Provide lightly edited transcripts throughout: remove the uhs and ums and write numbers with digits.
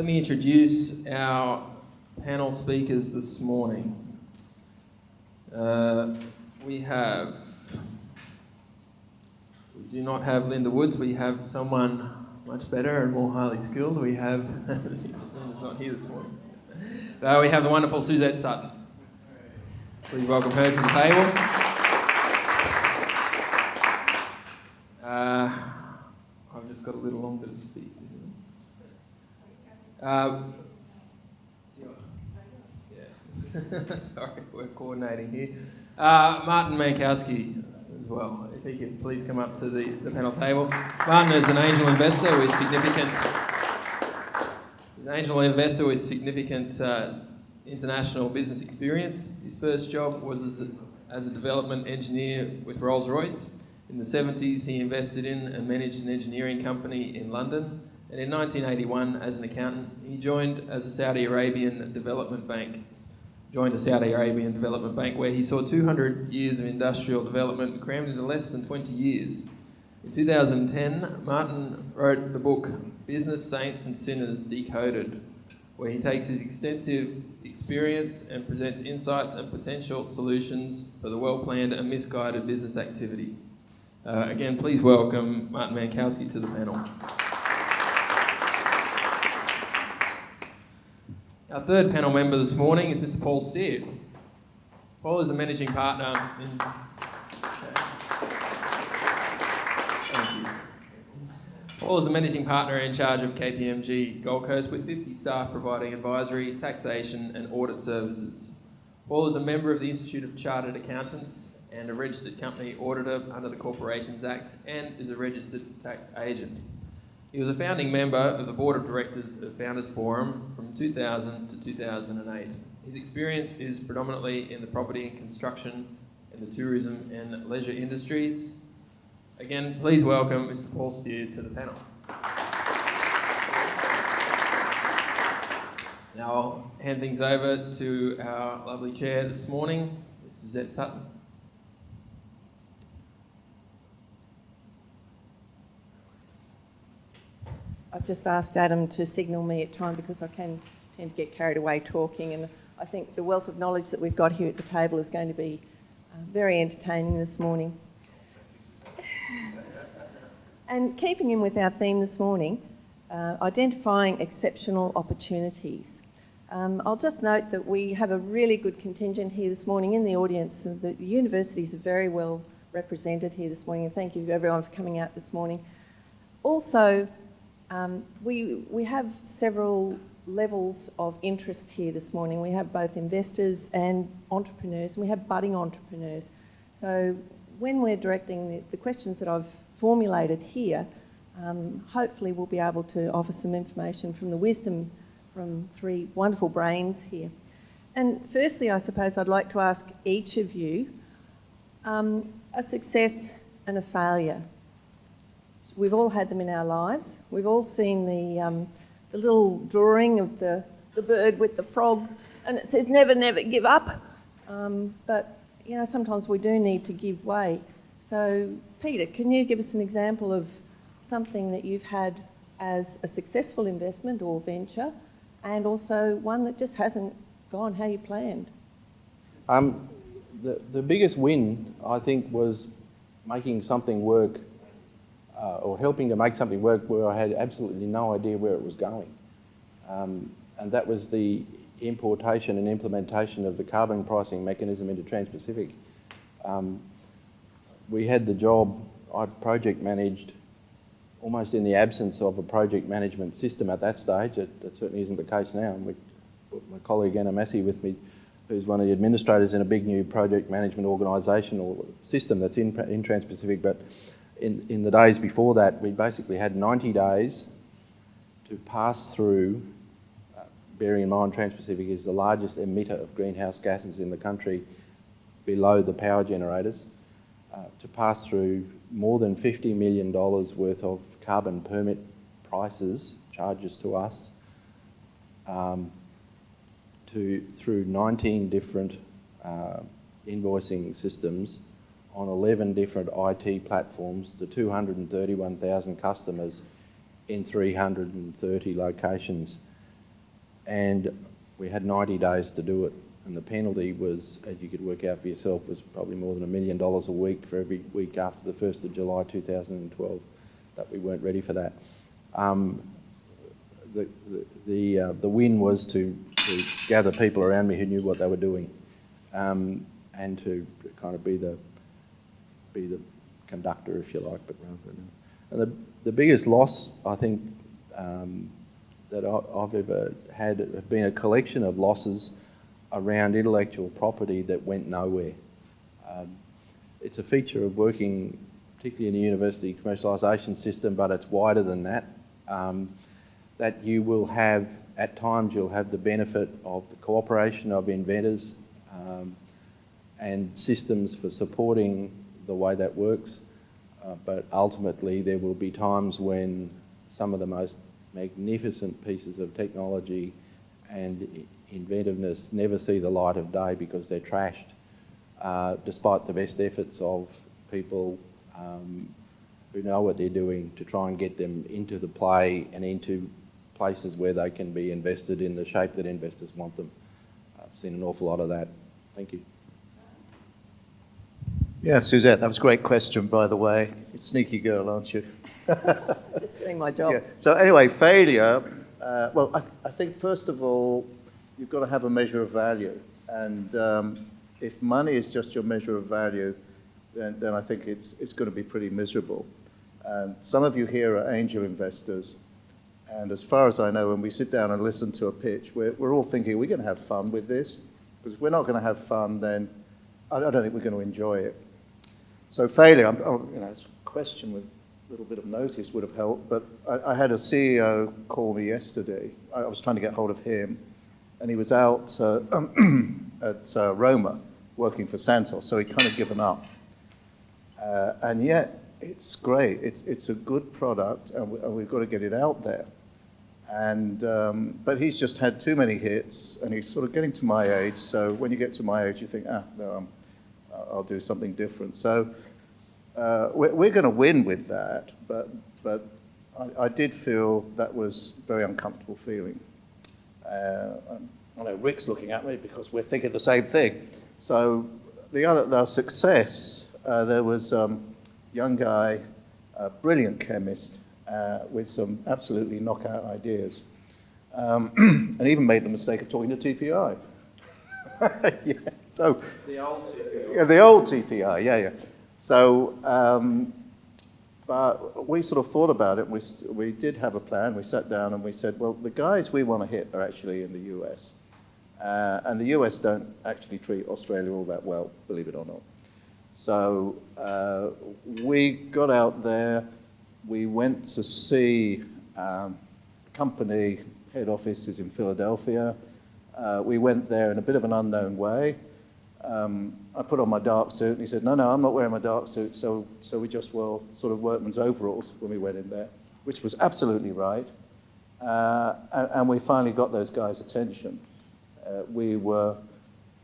Let me introduce our panel speakers this morning. We do not have Linda Woods, we have someone much better and more highly skilled. We have, Linda's not here this morning. We have the wonderful Suzette Sutton. Please welcome her to the table. I've just got a little longer to speak. Yes. Sorry, we're coordinating here. Martin Mankowski as well. If he could please come up to the panel table. Martin is an angel investor with significant international business experience. His first job was as a development engineer with Rolls-Royce. In the 70s, he invested in and managed an engineering company in London. And in 1981, as an accountant, he joined a Saudi Arabian development bank, where he saw 200 years of industrial development crammed into less than 20 years. In 2010, Martin wrote the book Business, Saints and Sinners, Decoded, where he takes his extensive experience and presents insights and potential solutions for the well-planned and misguided business activity. Again, please welcome Martin Mankowski to the panel. Our third panel member this morning is Mr. Paul Steer. Paul is the managing partner in charge of KPMG Gold Coast, with 50 staff providing advisory, taxation and audit services. Paul is a member of the Institute of Chartered Accountants and a registered company auditor under the Corporations Act, and is a registered tax agent. He was a founding member of the Board of Directors of Founders Forum from 2000 to 2008. His experience is predominantly in the property and construction and the tourism and leisure industries. Again, please welcome Mr. Paul Steer to the panel. Now I'll hand things over to our lovely chair this morning, Ms. Suzette Sutton. I've just asked Adam to signal me at time because I can tend to get carried away talking, and I think the wealth of knowledge that we've got here at the table is going to be very entertaining this morning. And keeping in with our theme this morning, identifying exceptional opportunities. I'll just note that we have a really good contingent here this morning in the audience. The universities are very well represented here this morning, and thank you everyone for coming out this morning. Also, we have several levels of interest here this morning. We have both investors and entrepreneurs, and we have budding entrepreneurs. So when we're directing the questions that I've formulated here, hopefully we'll be able to offer some information from the wisdom from three wonderful brains here. And firstly, I suppose I'd like to ask each of you a success and a failure. We've all had them in our lives. We've all seen the little drawing of the bird with the frog, and it says never, never give up. But, you know, sometimes we do need to give way. So, Peter, can you give us an example of something that you've had as a successful investment or venture, and also one that just hasn't gone how you planned? The biggest win, I think, was making something work, or helping to make something work where I had absolutely no idea where it was going. And that was the importation and implementation of the carbon pricing mechanism into Transpacific. We had the job, I project managed almost in the absence of a project management system at that stage. That certainly isn't the case now. And my colleague Anna Massey with me, who's one of the administrators in a big new project management organisation or system that's in Transpacific. But in the days before that, we basically had 90 days to pass through, bearing in mind Transpacific is the largest emitter of greenhouse gases in the country below the power generators, to pass through more than $50 million worth of carbon permit prices, charges to us, through 19 different invoicing systems on 11 different IT platforms to 231,000 customers in 330 locations. and we had 90 days to do it. And the penalty was, as you could work out for yourself, was probably more than $1 million a week for every week after the 1st of July 2012 that we weren't ready for that. The win was to gather people around me who knew what they were doing, and to kind of be the conductor, if you like, but rather than. And the biggest loss, I think, that I've ever had have been a collection of losses around intellectual property that went nowhere. It's a feature of working, particularly in the university commercialisation system, but it's wider than that. That you will have, at times, you'll have the benefit of the cooperation of inventors and systems for supporting the way that works. But ultimately, there will be times when some of the most magnificent pieces of technology and inventiveness never see the light of day because they're trashed, despite the best efforts of people who know what they're doing to try and get them into the play and into places where they can be invested in the shape that investors want them. I've seen an awful lot of that. Thank you. Yeah, Suzette, that was a great question, by the way. You're a sneaky girl, aren't you? Just doing my job. Yeah. So anyway, failure, I think first of all, you've got to have a measure of value. And if money is just your measure of value, then I think it's going to be pretty miserable. Some of you here are angel investors. And as far as I know, when we sit down and listen to a pitch, we're all thinking, we're going to have fun with this. Because if we're not going to have fun, then I don't think we're going to enjoy it. So failure, it's a question with a little bit of notice would have helped, but I had a CEO call me yesterday. I was trying to get hold of him, and he was out at Roma working for Santos, so he'd kind of given up. And yet, it's great. It's a good product, and we've got to get it out there. And but he's just had too many hits, and he's sort of getting to my age. So when you get to my age, you think, no, I'll do something different. So we're going to win with that, but I did feel that was a very uncomfortable feeling. I know Rick's looking at me because we're thinking the same thing. So the success, there was a young guy, a brilliant chemist, with some absolutely knockout ideas, and even made the mistake of talking to TPI. Yeah, so The old TPI. Yeah, the old TPI, yeah. So, but we sort of thought about it. We did have a plan. We sat down and we said, well, the guys we want to hit are actually in the US, and the US don't actually treat Australia all that well, believe it or not. So we got out there. We went to see company head office is in Philadelphia. We went there in a bit of an unknown way. I put on my dark suit, and he said, no, I'm not wearing my dark suit. So we just wore sort of workman's overalls when we went in there, which was absolutely right. And we finally got those guys' attention. We were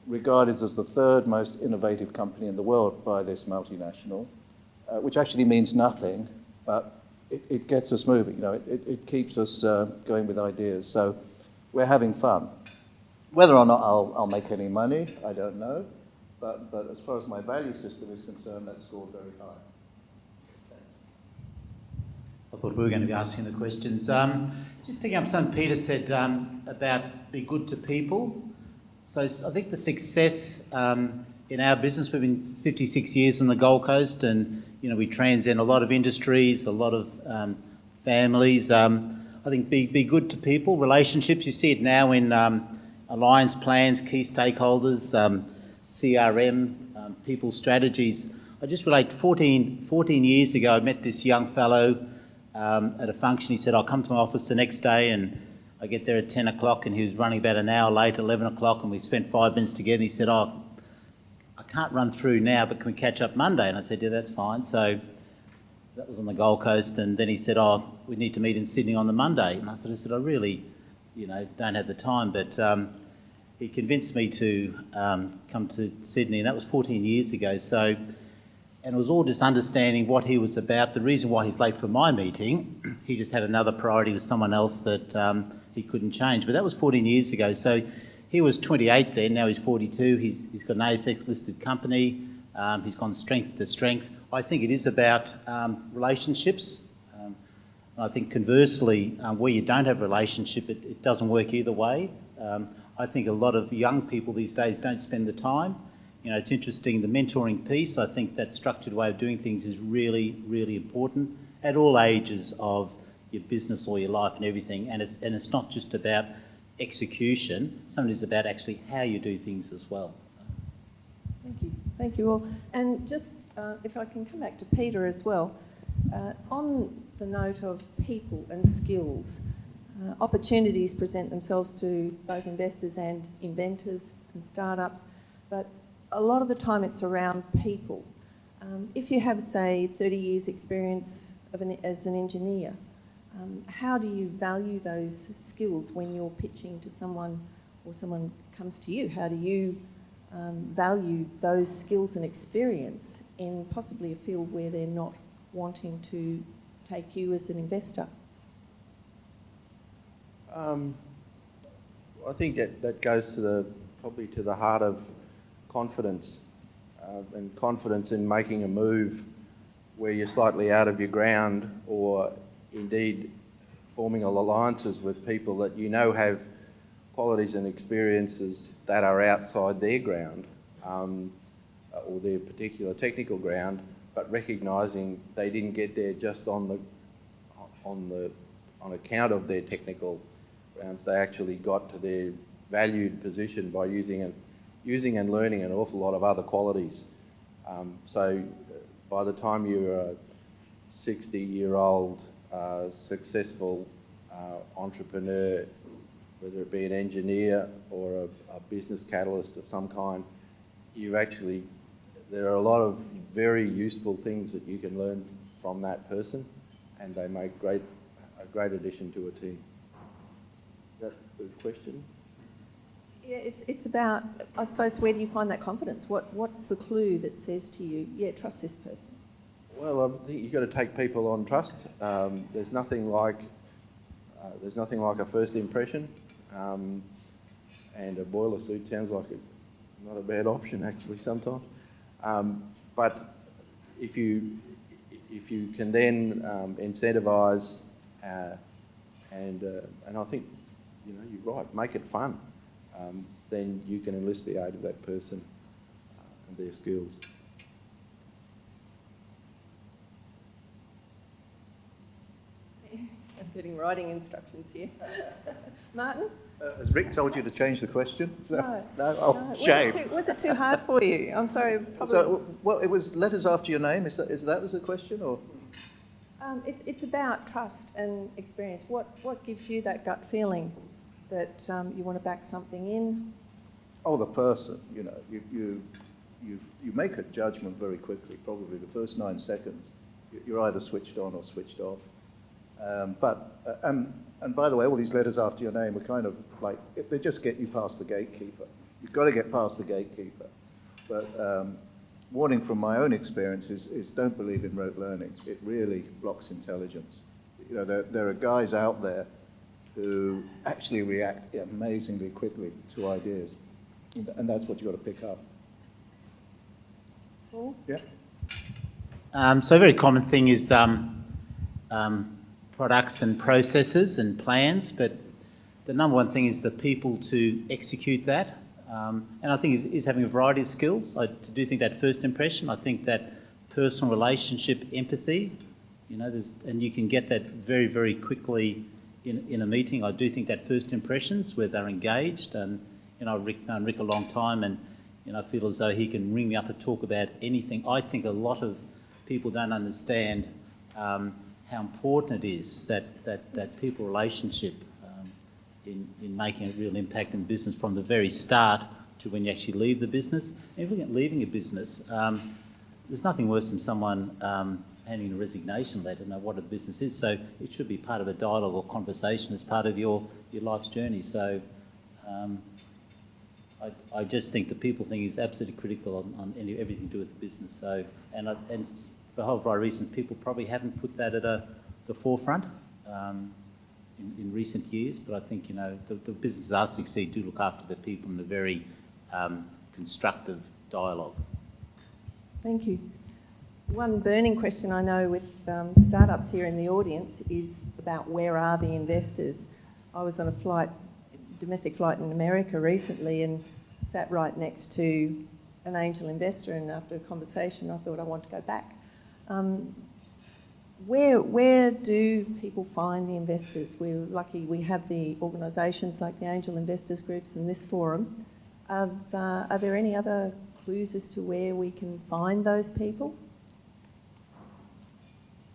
regarded as the third most innovative company in the world by this multinational, which actually means nothing, but it gets us moving. It keeps us going with ideas. So we're having fun. Whether or not I'll make any money, I don't know. But as far as my value system is concerned, that's scored very high. Thanks. I thought we were going to be asking the questions. Just picking up something Peter said about be good to people. So I think the success in our business, we've been 56 years on the Gold Coast, and we transcend a lot of industries, a lot of families. I think be good to people, relationships. You see it now in alliance plans, key stakeholders, CRM, people strategies. I just relate 14 years ago, I met this young fellow at a function. He said, I'll come to my office the next day, and I get there at 10 o'clock, and he was running about an hour late, 11 o'clock, and we spent 5 minutes together. He said, I can't run through now, but can we catch up Monday? And I said, yeah, that's fine. So that was on the Gold Coast, and then he said, we need to meet in Sydney on the Monday. And I said, I really, don't have the time, but he convinced me to come to Sydney, and that was 14 years ago. So, and it was all just understanding what he was about. The reason why he's late for my meeting, he just had another priority with someone else that he couldn't change. But that was 14 years ago. So he was 28 then, now he's 42. He's got an ASX-listed company. He's gone strength to strength. I think it is about relationships. I think conversely, where you don't have a relationship, it doesn't work either way. I think a lot of young people these days don't spend the time. You know, it's interesting, the mentoring piece, I think that structured way of doing things is really, really important at all ages of your business or your life and everything. And it's not just about execution, sometimes it's about actually how you do things as well. So. Thank you. Thank you all. And just if I can come back to Peter as well, on the note of people and skills, opportunities present themselves to both investors and inventors and startups, but a lot of the time it's around people. If you have, say, 30 years experience as an engineer, how do you value those skills when you're pitching to someone or someone comes to you? How do you value those skills and experience in possibly a field where they're not wanting to take you as an investor? I think that goes to probably to the heart of confidence, and confidence in making a move where you're slightly out of your ground, or indeed forming alliances with people that you know have qualities and experiences that are outside their ground, or their particular technical ground, but recognising they didn't get there just on account of their technical grounds. They actually got to their valued position by using and learning an awful lot of other qualities. So by the time you're a 60-year-old successful entrepreneur, whether it be an engineer or a business catalyst of some kind, there are a lot of very useful things that you can learn from that person, and they make a great addition to a team. Is that the question? Yeah, it's about, I suppose, where do you find that confidence? What's the clue that says to you, yeah, trust this person? Well, I think you've got to take people on trust. There's nothing like a first impression, and a boiler suit sounds like not a bad option actually sometimes. But if you can then incentivise, and I think you're right, make it fun. Then you can enlist the aid of that person and their skills. I'm getting writing instructions here. Martin? Has Rick told you to change the question? No. No? Oh, No. shame. Was it too hard for you? I'm sorry. Probably. So, well, it was letters after your name. Is that was the question, or? It's about trust and experience. What gives you that gut feeling that you want to back something in? Oh, the person. You make a judgment very quickly. Probably the first 9 seconds, you're either switched on or switched off. And by the way, all these letters after your name are kind of like, they just get you past the gatekeeper. You've got to get past the gatekeeper. But warning from my own experience is don't believe in rote learning. It really blocks intelligence. There are guys out there who actually react amazingly quickly to ideas. And that's what you've got to pick up. Paul? Yeah. So a very common thing is products and processes and plans, but the number one thing is the people to execute that. And I think is having a variety of skills. I do think that first impression, I think that personal relationship empathy, and you can get that very, very quickly in a meeting. I do think that first impressions where they're engaged, and I've known Rick a long time, and I feel as though he can ring me up and talk about anything. I think a lot of people don't understand how important it is that people relationship in making a real impact in business from the very start to when you actually leave the business. And if you look at leaving a business, there's nothing worse than someone handing a resignation letter to know what a business is. So it should be part of a dialogue or conversation as part of your life's journey. So I just think the people thing is absolutely critical on everything to do with the business. So and for a whole variety of reasons, people probably haven't put that at the forefront. in recent years, but I think, the businesses that succeed do look after the people in a very constructive dialogue. Thank you. One burning question I know with startups here in the audience is about where are the investors. I was on a domestic flight in America recently and sat right next to an angel investor, and after a conversation I thought I want to go back. Where do people find the investors? We're lucky we have the organisations like the angel investors groups and this forum. Are there any other clues as to where we can find those people?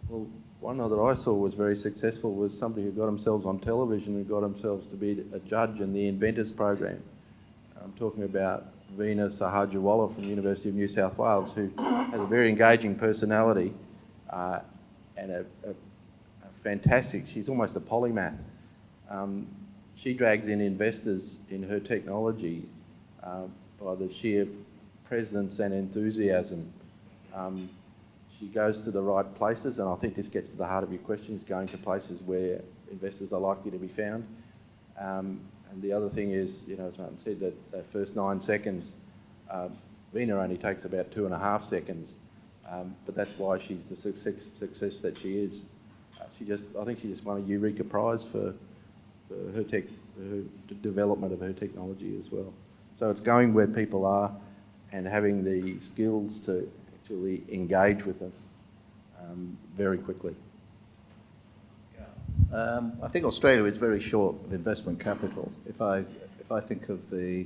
Well, one that I saw was very successful was somebody who got themselves on television and got themselves to be a judge in the Inventors program. I'm talking about Veena Sahajiwala from the University of New South Wales, who has a very engaging personality and a fantastic, she's almost a polymath. She drags in investors in her technology by the sheer presence and enthusiasm. She goes to the right places, and I think this gets to the heart of your question, is going to places where investors are likely to be found. And the other thing is, as Martin said, that first 9 seconds, Veena only takes about 2.5 seconds, but that's why she's the success that she is. I think she just won a Eureka Prize for her development of her technology as well. So it's going where people are and having the skills to actually engage with them very quickly. I think Australia is very short of investment capital. If I think of the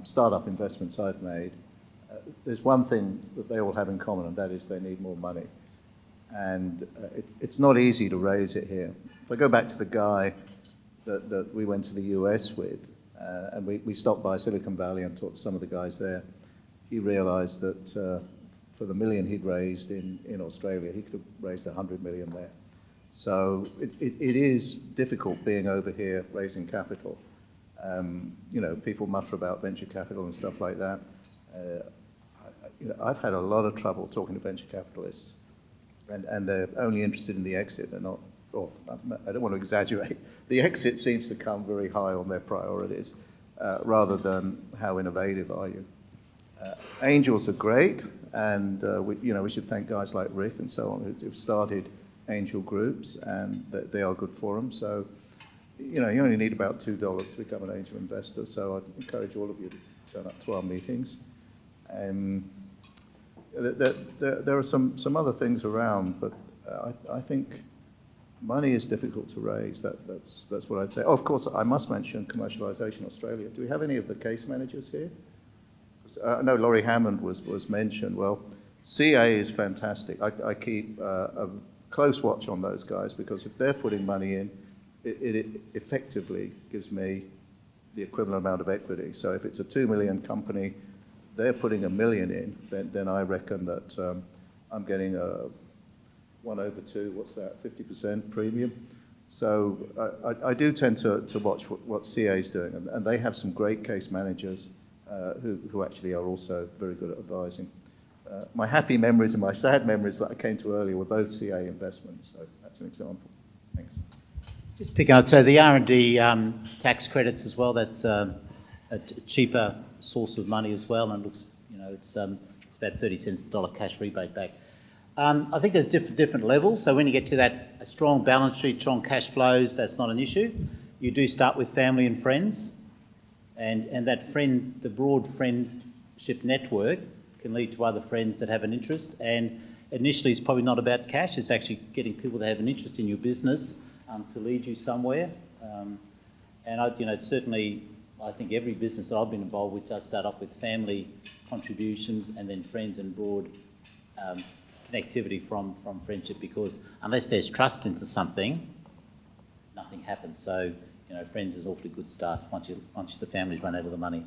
startup investments I've made, there's one thing that they all have in common, and that is they need more money. And it's not easy to raise it here. If I go back to the guy that we went to the US with, and we stopped by Silicon Valley and talked to some of the guys there, he realised that for the $1 million he'd raised in Australia, he could have raised $100 million there. So it is difficult being over here raising capital. People mutter about venture capital and stuff like that. I've had a lot of trouble talking to venture capitalists, and they're only interested in the exit. They're not, I don't want to exaggerate. The exit seems to come very high on their priorities, rather than how innovative are you. Angels are great, and we should thank guys like Rick and so on who've started angel groups, and they are good for them. So, you only need about $2 to become an angel investor. So I'd encourage all of you to turn up to our meetings. There are some other things around, but I think money is difficult to raise. That's what I'd say. Oh, of course, I must mention commercialisation Australia. Do we have any of the case managers here? I know Laurie Hammond was mentioned. Well, CA is fantastic. I keep a close watch on those guys, because if they're putting money in, it effectively gives me the equivalent amount of equity. So if it's a 2 million company, they're putting $1 million in, then I reckon that I'm getting a 1/2, what's that, 50% premium. So I do tend to watch what CA is doing, and they have some great case managers who actually are also very good at advising. My happy memories and my sad memories that I came to earlier were both CA investments, so that's an example. Thanks. Just picking up, so the R&D tax credits as well, that's a cheaper source of money as well, and looks, it's about 30 cents a dollar cash rebate back. I think there's different levels, so when you get to that a strong balance sheet, strong cash flows, that's not an issue. You do start with family and friends, and that the broad friendship network can lead to other friends that have an interest, and initially it's probably not about cash, it's actually getting people that have an interest in your business to lead you somewhere. And certainly I think every business that I've been involved with does start off with family contributions and then friends and broad connectivity from friendship, because unless there's trust into something, nothing happens. So, friends is an awfully good start once the families run out of the money.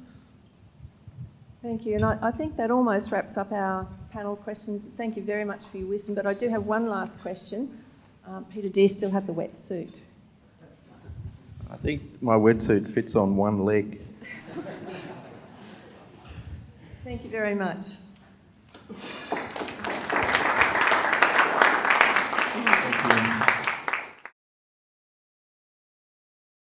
Thank you, and I think that almost wraps up our panel questions. Thank you very much for your wisdom, but I do have one last question. Peter, do you still have the wetsuit? I think my wetsuit fits on one leg. Thank you very much.